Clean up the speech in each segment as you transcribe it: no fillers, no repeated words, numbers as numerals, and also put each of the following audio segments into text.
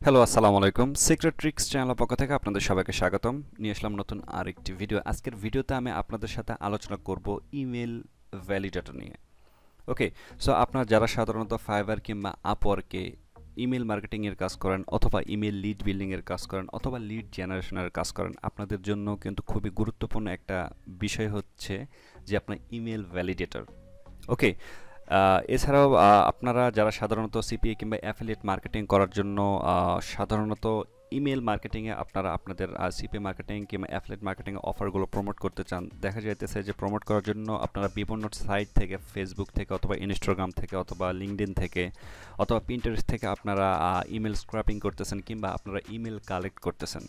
Hello আসসালামু আলাইকুম secret tricks চ্যানেলের পক্ষ থেকে আপনাদের সবাইকে স্বাগতম নিয়ে আসলাম নতুন আরেকটি ভিডিও আজকের ভিডিওতে আমি আপনাদের সাথে আলোচনা করব ইমেল ভ্যালিডেটর নিয়ে ওকে সো আপনারা যারা সাধারণত ফাইবার কিংবা আপওয়ার্কে ইমেল মার্কেটিং এর কাজ করেন অথবা ইমেল লিড বিল্ডিং এর কাজ করেন অথবা লিড জেনারেশনের কাজ করেন আপনাদের জন্য কিন্তু খুবই গুরুত্বপূর্ণ একটা বিষয় হচ্ছে যে আপনার ইমেল ভ্যালিডেটর ওকে এছাড়াও আপনারা যারা সাধারণত সিপিএ কিংবা অ্যাফিলিয়েট মার্কেটিং করার জন্য সাধারণত ইমেল মার্কেটিংয়ে আপনারা আপনাদের সিপিএ মার্কেটিং কিংবা অ্যাফিলিয়েট মার্কেটিং অফারগুলো প্রমোট করতে চান দেখা যাইতেছে যে প্রমোট করার জন্য আপনারা বিভিন্ন সাইট থেকে ফেসবুক থেকে অথবা ইনস্টাগ্রাম থেকে অথবা লিঙ্কডইন থেকে অথবা পিন্টারেস্ট থেকে আপনারা ইমেল স্ক্র্যাপিং করতেছেন কিংবা আপনারা ইমেল কালেক্ট করতেছেন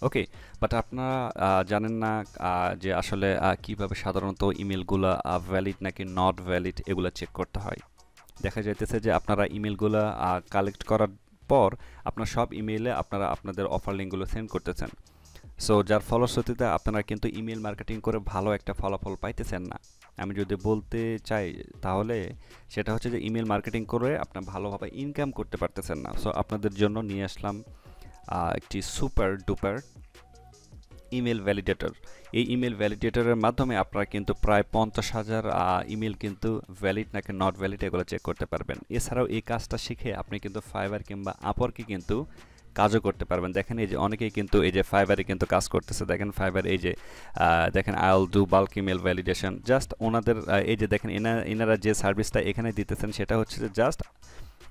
ওকে বাট আপনারা জানেন না যে আসলে কিভাবে সাধারণত ইমেলগুলো ভ্যালিড নাকি নট ভ্যালিড এগুলো চেক করতে হয় দেখা যাইতেছে যে আপনারা ইমেলগুলো কালেক্ট করার পর আপনার সব ইমেইলে আপনারা আপনাদের অফার লিঙ্কগুলো সেন্ড করতেছেন সো যার ফলশ্রুতিতে আপনারা কিন্তু ইমেল মার্কেটিং করে ভালো একটা ফলাফল পাইতেছেন না আমি যদি বলতে চাই তাহলে সেটা হচ্ছে যে ইমেল মার্কেটিং করে আপনার ভালোভাবে ইনকাম করতে পারতেছেন না সো আপনাদের জন্য নিয়ে আসলাম একটি সুপার ডুপার ইমেল ভ্যালিডেটর এই ইমেল ভ্যালিডেটরের মাধ্যমে আপনারা কিন্তু প্রায় 50,000 ইমেল কিন্তু ভ্যালিড নাকি নট ভ্যালিড এগুলো চেক করতে পারবেন এছাড়াও এই কাজটা শিখে আপনি কিন্তু ফাইবার কিংবা আপওয়ার্কে কিন্তু কাজও করতে পারবেন দেখেন এই যে অনেকেই কিন্তু এই যে ফাইবারে কিন্তু কাজ করতেছে দেখেন ফাইবার এই যে দেখেন I will do bulk email validation just ওনাদের এই যে দেখেন এনারা যে সার্ভিসটা এখানে দিতেছেন সেটা হচ্ছে যে জাস্ট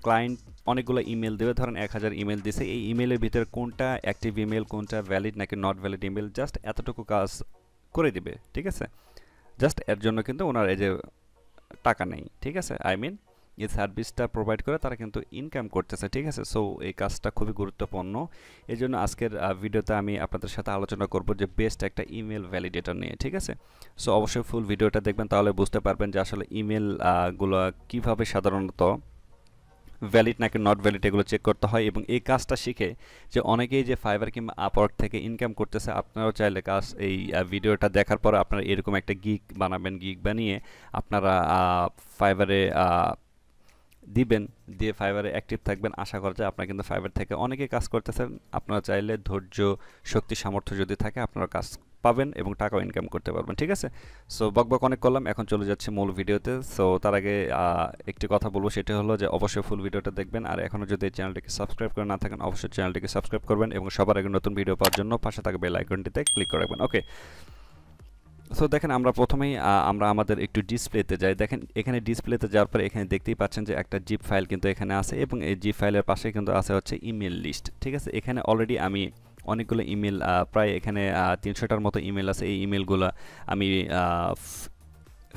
ক্লায়েন্ট অনেকগুলো ইমেল দেবে ধরেন 1000 ইমেল দিছে এই ইমেলের ভিতরে কোনটা অ্যাক্টিভ ইমেল কোনটা ভ্যালিড নাকি নট ভ্যালিড ইমেল জাস্ট এতটুকু কাজ করে দিবে ঠিক আছে জাস্ট এর জন্য কিন্তু ওনার এই যে টাকা নেই ঠিক আছে আই মিন এই সার্ভিসটা প্রোভাইড করে তারা কিন্তু ইনকাম করতেছে ঠিক আছে সো এই কাজটা খুবই গুরুত্বপূর্ণ এই জন্য আজকের ভিডিওতে আমি আপনাদের সাথে আলোচনা করব যে বেস্ট একটা ইমেল ভ্যালিডেটর নিয়ে ঠিক আছে সো অবশ্যই ফুল ভিডিওটা দেখবেন তাহলে বুঝতে পারবেন যে আসলে ইমেল গুলো কিভাবে সাধারণত ভ্যালিড নাকি নট ভ্যালিড এগুলো চেক করতে হয় এবং এই কাজটা শিখে যে অনেকেই যে ফাইবার কিংবা আপওয়ার্ক থেকে ইনকাম করতেছে আপনারাও চাইলে কাজ এই ভিডিওটা দেখার পর আপনারা এরকম একটা গিগ বানাবেন গিগ বানিয়ে আপনারা ফাইবারে দিবেন দিয়ে ফাইবারে অ্যাক্টিভ থাকবেন আশা করা যায় আপনারা কিন্তু ফাইবার থেকে অনেকেই কাজ করতেছেন আপনারা চাইলে ধৈর্য শক্তি সামর্থ্য যদি থাকে আপনারা কাজ পাবেন এবং টাকাও ইনকাম করতে পারবেন ঠিক আছে সো বকবক অনেক করলাম এখন চলে যাচ্ছে মূল ভিডিওতে সো তার আগে একটি কথা বলবো সেটা হলো যে অবশ্যই ফুল ভিডিওটা দেখবেন আর এখনও যদি এই চ্যানেলটিকে সাবস্ক্রাইব করে না থাকেন অবশ্যই চ্যানেলটিকে সাবস্ক্রাইব করবেন এবং সবার আগে নতুন ভিডিও পাওয়ার জন্য পাশে থাকা বেল আইকনটিতে ক্লিক করে রাখবেন ওকে সো দেখেন আমরা প্রথমেই আমরা আমাদের একটু ডিসপ্লেতে যাই দেখেন এখানে ডিসপ্লেতে যাওয়ার পরে এখানে দেখতেই পাচ্ছেন যে একটা জিপ ফাইল কিন্তু এখানে আছে এবং এই জিপ ফাইলের পাশে কিন্তু আছে হচ্ছে ইমেল লিস্ট ঠিক আছে এখানে অলরেডি আমি অনেকগুলো ইমেল প্রায় এখানে 300টার মতো ইমেল আছে এই ইমেলগুলো আমি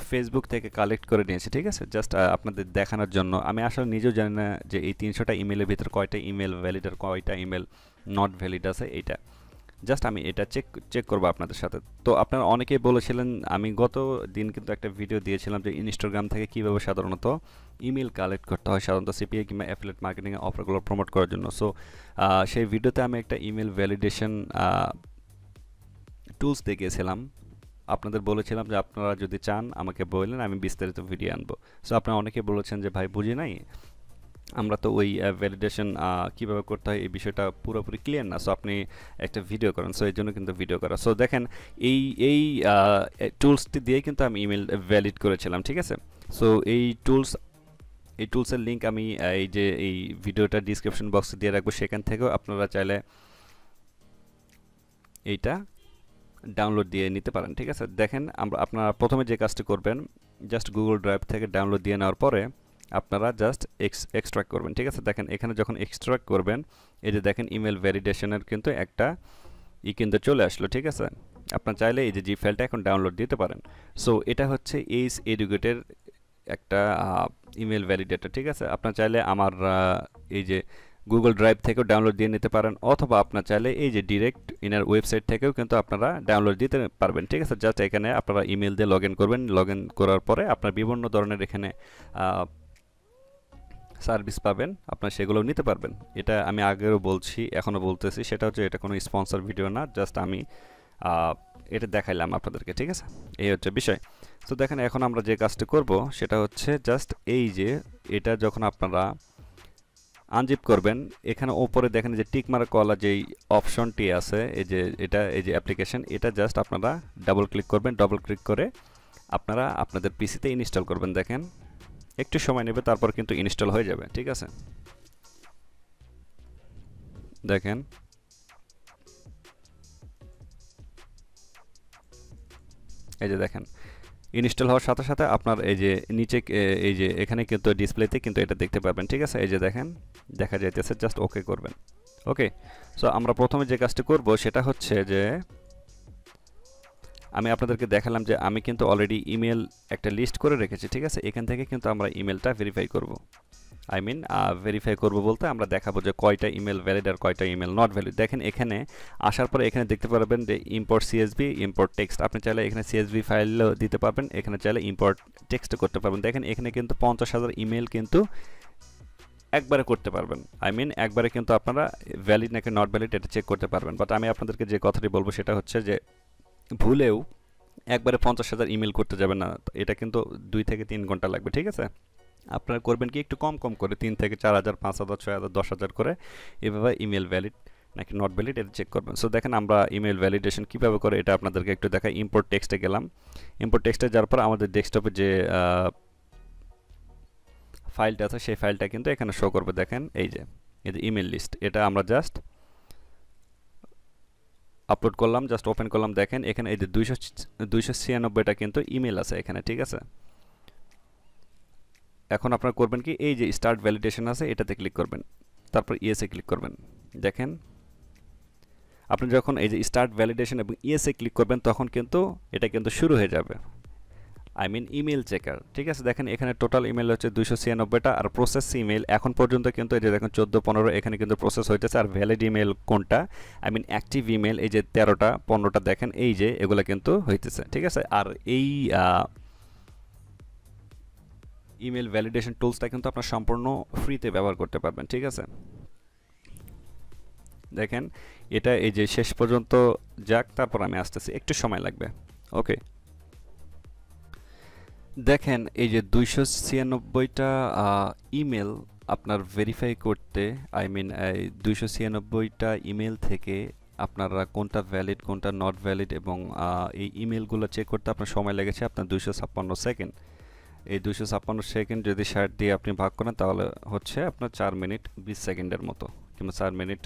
ফেসবুক থেকে কালেক্ট করে নিয়েছি ঠিক আছে জাস্ট আপনাদের দেখানোর জন্য আমি আসলে নিজেও জানি না যে এই 300টা ইমেলের ভিতর কয়টা ইমেল ভ্যালিড আর কয়টা ইমেল নট ভ্যালিড আছে এইটা জাস্ট আমি এটা চেক করবো আপনাদের সাথে তো আপনারা অনেকেই বলেছিলেন আমি গত দিন কিন্তু একটা ভিডিও দিয়েছিলাম যে ইনস্টাগ্রাম থেকে কীভাবে সাধারণত ইমেল কালেক্ট করতে হয় সাধারণত সিপিএ কিংবা অ্যাফিলিয়েট মার্কেটিংয়ে অফারগুলো প্রমোট করার জন্য সো সেই ভিডিওতে আমি একটা ইমেল ভ্যালিডেশন টুলস দেখিয়েছিলাম আপনাদের বলেছিলাম যে আপনারা যদি চান আমাকে বললেন আমি বিস্তারিত ভিডিও আনবো সো আপনারা অনেকে বলেছেন যে ভাই বুঝি নাই আমরা তো ওই ভ্যালিডেশন কীভাবে করতে হয় এই বিষয়টা পুরোপুরি ক্লিয়ার না সো আপনি একটা ভিডিও করেন সো এই জন্য কিন্তু ভিডিও করা সো দেখেন এই টুলসটি দিয়ে কিন্তু আমি ইমেল ভ্যালিড করেছিলাম ঠিক আছে সো এই টুলসের লিঙ্ক আমি এই যে এই ভিডিওটা ডিসক্রিপশন বক্সে দিয়ে রাখবো সেখান থেকেও আপনারা চাইলে এইটা ডাউনলোড দিয়ে নিতে পারেন ঠিক আছে দেখেন আপনারা প্রথমে যে কাজটি করবেন জাস্ট গুগল ড্রাইভ থেকে ডাউনলোড দিয়ে নেওয়ার পরে আপনারা জাস্ট এক্সট্রাক্ট করবেন ঠিক আছে দেখেন এখানে যখন এক্সট্রাক্ট করবেন এই যে দেখেন ইমেল ভ্যালিডেশনের কিন্তু একটা কিন্তু চলে আসলো ঠিক আছে আপনারা চাইলে এই যে জি ফাইলটা এখন ডাউনলোড দিতে পারেন সো এটা হচ্ছে এইচ এডুকেটের একটা ইমেল ভ্যালিডেটর ঠিক আছে আপনারা চাইলে আমার এই যে গুগল ড্রাইভ থেকেও ডাউনলোড দিয়ে নিতে পারেন অথবা আপনার চাইলে এই যে ডিরেক্ট ইনার ওয়েবসাইট থেকেও কিন্তু আপনারা ডাউনলোড দিতে পারবেন ঠিক আছে জাস্ট এখানে আপনারা ইমেল দিয়ে লগ ইন করবেন লগ ইন করার পরে আপনার বিভিন্ন ধরনের এখানে সার্ভিস পাবেন আপনারা সেগুলো নিতে পারবেন এটা আমি আগেও বলছি এখনও বলতেছি সেটা হচ্ছে এটা কোনো স্পন্সর ভিডিও না জাস্ট আমি এটা দেখাইলাম আপনাদেরকে ঠিক আছে এই হচ্ছে বিষয় তো দেখেন এখন আমরা যে কাজটি করব সেটা হচ্ছে জাস্ট এই যে এটা যখন আপনারা আনজিপ করবেন, এখানে ওপরে দেখেন যে টিক মার্ক ওয়ালা যেই অপশনটি আছে, এই যে এটা, এই যে অ্যাপ্লিকেশন, এটা জাস্ট আপনারা ডাবল ক্লিক করবেন। ডাবল ক্লিক করে আপনারা আপনাদের পিসিতে ইনস্টল করবেন। দেখেন একটু সময় নেবে, তারপর কিন্তু ইনস্টল হয়ে যাবে। ঠিক আছে, দেখেন এই যে দেখেন ইনস্টল হওয়ার সাথে সাথে আপনার এই যে নিচে এই যে এখানে কিন্তু ডিসপ্লেতে কিন্তু এটা দেখতে পাবেন। ঠিক আছে, এই যে দেখেন দেখা যাইতেছে, জাস্ট ওকে করবেন। ওকে, সো আমরা প্রথমে যে কাজটি করব সেটা হচ্ছে যে আমি আপনাদেরকে দেখালাম যে আমি কিন্তু অলরেডি ইমেল একটা লিস্ট করে রেখেছি। ঠিক আছে, এখান থেকে কিন্তু আমরা ইমেলটা ভেরিফাই করব। আই মিন ভেরিফাই করব বলতে আমরা দেখাবো যে কয়টা ইমেল ভ্যালিড আর কয়টা ইমেল নট ভ্যালিড। দেখেন এখানে আসার পরে এখানে দেখতে পারবেন যে ইম্পোর্ট সিএসভি, ইম্পোর্ট টেক্সট। আপনি চাইলে এখানে সিএসভি ফাইলও দিতে পারবেন, এখানে চাইলে ইম্পোর্ট টেক্সটও করতে পারবেন। দেখেন এখানে কিন্তু 50,000 ইমেল কিন্তু একবারে করতে পারবেন। আই মিন একবারে কিন্তু আপনারা ভ্যালিড নাকি নট ভ্যালিড এটা চেক করতে পারবেন। বাট আমি আপনাদেরকে যে কথাটি বলবো সেটা হচ্ছে যে ভুলেও একবারে 50,000 ইমেল করতে যাবেন না, এটা কিন্তু 2 থেকে 3 ঘন্টা লাগবে। ঠিক আছে, আপনারা করবেন কি একটু কম কম করে 3 থেকে 4,000, 5,000, 6,000, 10,000 করে এভাবে ইমেল ভ্যালিড নাকি নট ভ্যালিড এটা চেক করবেন। সো দেখেন আমরা ইমেল ভ্যালিডেশন কীভাবে করে এটা আপনাদেরকে একটু দেখাই। ইম্পোর্ট টেক্সটে গেলাম, ইম্পোর্ট টেক্সটে যাওয়ার পর আমাদের ডেস্কটপে যে ফাইলটা আছে সেই ফাইলটা কিন্তু এখানে শো করবে। দেখেন এই যে ইমেল লিস্ট, এটা আমরা জাস্ট আপলোড করলাম, জাস্ট ওপেন করলাম। দেখেন এখানে এই যে 296টা কিন্তু ইমেল আছে এখানে। ঠিক আছে, এখন আপনারা করবেন কি এই যে স্টার্ট ভ্যালিডেশন আছে এটাতে ক্লিক করবেন, তারপর ইয়েসে ক্লিক করবেন। দেখেন আপনি যখন এই যে স্টার্ট ভ্যালিডেশন এবং ইয়েসে ক্লিক করবেন তখন কিন্তু এটা কিন্তু শুরু হয়ে যাবে, আই মিন ইমেল চেকার। ঠিক আছে, দেখেন এখানে টোটাল ইমেল হচ্ছে 296টা, আর প্রসেস ইমেল এখন পর্যন্ত কিন্তু এই যে দেখেন 14-15 এখানে কিন্তু প্রসেস হইতেছে। আর ভ্যালিড ইমেল কোনটা, আই মিন অ্যাক্টিভ ইমেল এই যে 13টা 15টা দেখেন এই যে এগুলো কিন্তু হইতেছে। ঠিক আছে, আর এই ইমেল ভ্যালিডেশন টুলসটা কিন্তু আপনার সম্পূর্ণ ফ্রিতে ব্যবহার করতে পারবেন। ঠিক আছে, দেখেন এটা এই যে শেষ পর্যন্ত যাক, তারপর আমি আসতেছি, একটু সময় লাগবে। ওকে, দেখেন এই যে 296টা ইমেল আপনার ভেরিফাই করতে, আই মিন 296টা ইমেল থেকে আপনারা কোনটা ভ্যালিড কোনটা নট ভ্যালিড এবং এই ইমেলগুলো চেক করতে আপনার সময় লেগেছে আপনার 256 সেকেন্ড। এই 256 সেকেন্ড যদি 60 দিয়ে আপনি ভাগ করেন তাহলে হচ্ছে আপনার 4 মিনিট 20 সেকেন্ডের মতো, কিংবা 4 মিনিট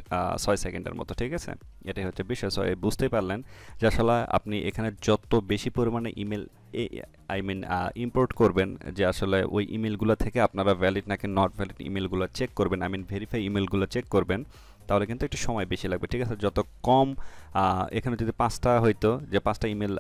6 সেকেন্ডের মতো। ঠিক আছে, এটাই হচ্ছে বিষয়। সো বুঝতেই পারলেন যে আসলে আপনি এখানে যত বেশি পরিমাণে ইমেল আই মিন ইম্পোর্ট করবেন, যে আসলে ওই ইমেলগুলো থেকে আপনারা ভ্যালিড নাকি নট ভ্যালিড ইমেলগুলো চেক করবেন, আই মিন ভেরিফাই ইমেলগুলো চেক করবেন, তাহলে কিন্তু একটু সময় বেশি লাগবে। ঠিক আছে, যত কম এখানে যদি 5টা হইতো, যে 5টা ইমেল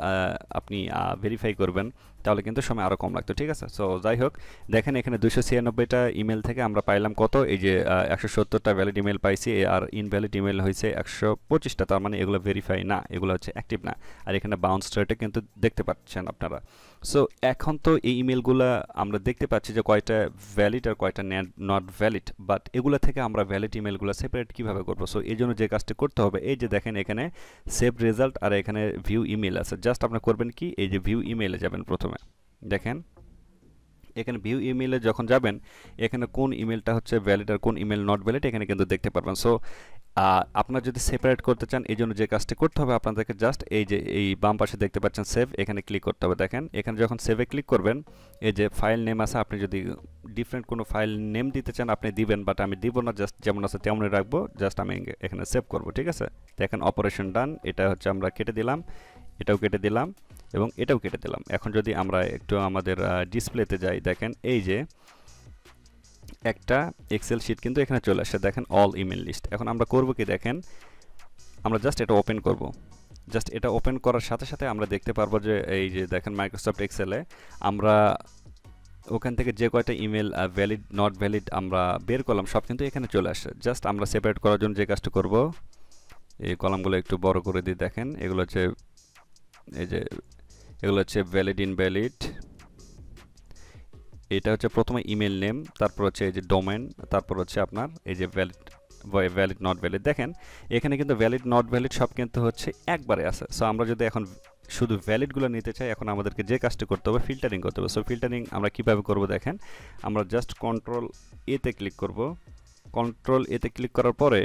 আপনি ভেরিফাই করবেন তাহলে কিন্তু সময় আরও কম লাগতো। ঠিক আছে, সো যাই হোক, দেখেন এখানে 296টা ইমেল থেকে আমরা পাইলাম কত, এই যে 170টা ভ্যালিড ইমেল পাইছি, আর ইনভ্যালিড ইমেল হয়েছে 125টা। তার মানে এগুলো ভেরিফাই না, এগুলো হচ্ছে অ্যাক্টিভ না। আর এখানে বাউন্স রেটে কিন্তু দেখতে পাচ্ছেন আপনারা। সো এখন তো এই ইমেলগুলো আমরা দেখতে পাচ্ছি যে কয়টা ভ্যালিড আর কয়টা নট ভ্যালিড, বাট এগুলো থেকে আমরা ভ্যালিড ইমেলগুলো সেপারেট কীভাবে করবো? সো এই জন্য যে কাজটি করতে হবে, এই যে দেখেন এখানে সেভ রেজাল্ট আর এখানে ভিউ ইমেল আছে। জাস্ট আপনার করবেন কি এই যে ভিউ ইমেলে যাবেন প্রথমে। দেখেন এখানে ভিউ ইমেলে যখন যাবেন এখানে কোন ইমেলটা হচ্ছে ভ্যালিড আর কোন ইমেল নট ভ্যালিড এখানে কিন্তু দেখতে পারবেন। সো আপনারা যদি সেপারেট করতে চান এই জন্য যে কাজটি করতে হবে আপনাদেরকে জাস্ট এই যে এই বাম পাশে দেখতে পাচ্ছেন সেভ, এখানে ক্লিক করতে হবে। দেখেন এখানে যখন সেভে ক্লিক করবেন এই যে ফাইল নেম আছে, আপনি যদি ডিফারেন্ট কোনো ফাইল নেম দিতে চান আপনি দিবেন, বাট আমি দিব না, জাস্ট যেমন আছে তেমনই রাখবো। জাস্ট আমি এখানে সেভ করব। ঠিক আছে, দেখেন অপারেশন ডান, এটা হচ্ছে আমরা কেটে দিলাম, এটাও কেটে দিলাম এবং এটাও কেটে দিলাম। এখন যদি আমরা একটু আমাদের ডিসপ্লেতে যাই, দেখেন এই যে একটা এক্সেল শিট কিন্তু এখানে চলে আসছে, দেখেন অল ইমেল লিস্ট। এখন আমরা করব কি, দেখেন আমরা জাস্ট এটা ওপেন করব। জাস্ট এটা ওপেন করার সাথে সাথে আমরা দেখতে পারবো যে এই যে দেখেন মাইক্রোসফট এক্সেলে আমরা ওখান থেকে যে কয়টা ইমেল ভ্যালিড নট ভ্যালিড আমরা বের করলাম সব কিন্তু এখানে চলে আসছে। জাস্ট আমরা সেপারেট করার জন্য যে কাজটা করব, এই কলামগুলো একটু বড় করে দিই। দেখেন এগুলো হচ্ছে এই যে এগুলো হচ্ছে ভ্যালিড ইনভ্যালিড, এটা হচ্ছে প্রথমে ইমেল নেম, তারপর হচ্ছে এই যে ডোমেন, তারপর হচ্ছে আপনার এই যে ভ্যালিড নট ভ্যালিড। দেখেন এখানে কিন্তু ভ্যালিড নট ভ্যালিড সব কিন্তু হচ্ছে একবারে আছে। সো আমরা যদি এখন শুধু ভ্যালিডগুলো নিতে চাই, এখন আমাদেরকে যে কাজটা করতে হবে ফিল্টারিং করতে হবে। সো ফিল্টারিং আমরা কীভাবে করব, দেখেন আমরা জাস্ট কন্ট্রোল এতে ক্লিক করব। কন্ট্রোল এতে ক্লিক করার পরে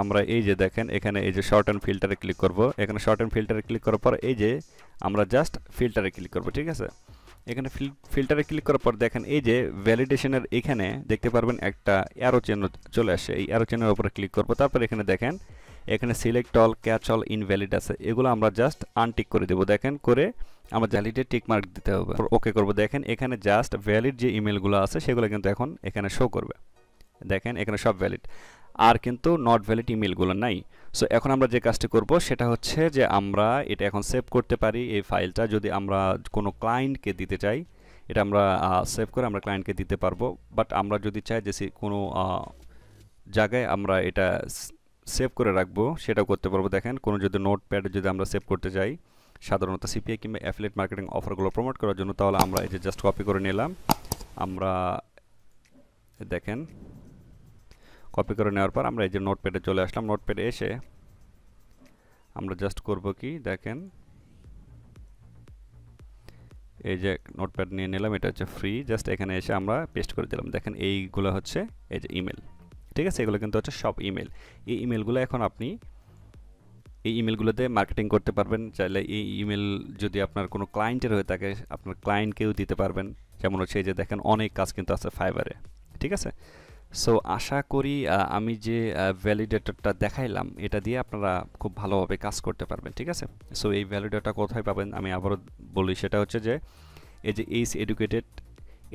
আমরা এই যে দেখেন এখানে এই যে শর্ট অ্যান্ড ফিল্টারে ক্লিক করব। এখানে শর্ট অ্যান্ড ফিল্টারে ক্লিক করার পর এই যে আমরা জাস্ট ফিল্টারে ক্লিক করব, ঠিক আছে। এখানে ফিল্টারে ক্লিক করার পর দেখেন এই যে ভ্যালিডেশনের এখানে দেখতে পারবেন একটা অ্যারো চিহ্ন চলে আসে। এই অ্যারো চিহ্নের উপরে ক্লিক করব। তারপর এখানে দেখেন এখানে select all, catch all, invalid আছে, এগুলো আমরা জাস্ট আনটিক করে দেব। দেখেন করে আমরা ভ্যালিডে টিক মার্ক দিতে হবে, ওকে করব। দেখেন এখানে জাস্ট ভ্যালিড যে ইমেলগুলো আছে সেগুলো কিন্তু এখন এখানে শো করবে। দেখেন এখানে সব ভ্যালিড, আর কিন্তু নট ভ্যালিড ইমেলগুলো নাই। সো এখন আমরা যে কাজটি করব সেটা হচ্ছে যে আমরা এটা এখন সেভ করতে পারি। এই ফাইলটা যদি আমরা কোনো ক্লায়েন্টকে দিতে চাই, এটা আমরা সেভ করে আমরা ক্লায়েন্টকে দিতে পারবো। বাট আমরা যদি চাই যে কোনো জায়গায় আমরা এটা সেভ করে রাখবো, সেটাও করতে পারবো। দেখেন কোনো যদি নোটপ্যাডে যদি আমরা সেভ করতে চাই সাধারণত সিপিআই কিংবা অ্যাফিলিয়েট মার্কেটিং অফারগুলো প্রমোট করার জন্য, তাহলে আমরা এই যে জাস্ট কপি করে নিলাম। আমরা দেখেন কপি করে নেওয়ার পর আমরা এই যে নোটপ্যাডে চলে আসলাম। নোটপ্যাডে এসে আমরা জাস্ট করব কি, দেখেন এই যে নোটপ্যাড নিয়ে নিলাম, এটা হচ্ছে ফ্রি। জাস্ট এখানে এসে আমরা পেস্ট করে দিলাম। দেখেন এইগুলো হচ্ছে এই যে ইমেল, ঠিক আছে। এগুলো কিন্তু হচ্ছে সব ইমেল। এই ইমেলগুলো এখন আপনি এই ইমেলগুলোতে মার্কেটিং করতে পারবেন। চাইলে এই ইমেল যদি আপনার কোনো ক্লায়েন্টের হয়ে থাকে আপনার ক্লায়েন্টকেও দিতে পারবেন। যেমন হচ্ছে এই যে দেখেন অনেক কাজ কিন্তু আছে ফাইবারে, ঠিক আছে। সো আশা করি আমি যে ভ্যালিডেটরটা দেখাইলাম এটা দিয়ে আপনারা খুব ভালোভাবে কাজ করতে পারবেন, ঠিক আছে। সো এই ভ্যালিডেটরটা কোথায় পাবেন আমি আবারও বলি, সেটা হচ্ছে যে এই যে এইচ এডুকেটেড,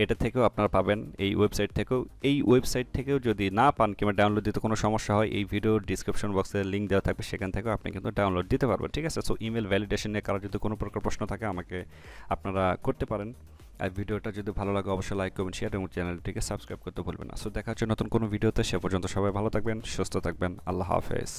এটা থেকেও আপনারা পাবেন, এই ওয়েবসাইট থেকেও। এই ওয়েবসাইট থেকেও যদি না পান কিংবা ডাউনলোড দিতে কোনো সমস্যা হয়, এই ভিডিও ডিসক্রিপশন বক্সে লিঙ্ক দেওয়া থাকবে, সেখান থেকেও আপনি কিন্তু ডাউনলোড দিতে পারবেন, ঠিক আছে। সো ইমেল ভ্যালিডেশন নিয়ে কারো যদি কোনো প্রকার প্রশ্ন থাকে আমাকে আপনারা করতে পারেন। আর ভিডিওটা যদি ভালো লাগে অবশ্যই লাইক করবেন, শেয়ার এবং চ্যানেলটিকে সাবস্ক্রাইব করতে ভুলবেন না। সো দেখা হচ্ছে নতুন কোনো ভিডিওতে। সে পর্যন্ত সবাই ভালো থাকবেন, সুস্থ থাকবেন। আল্লাহ হাফেজ।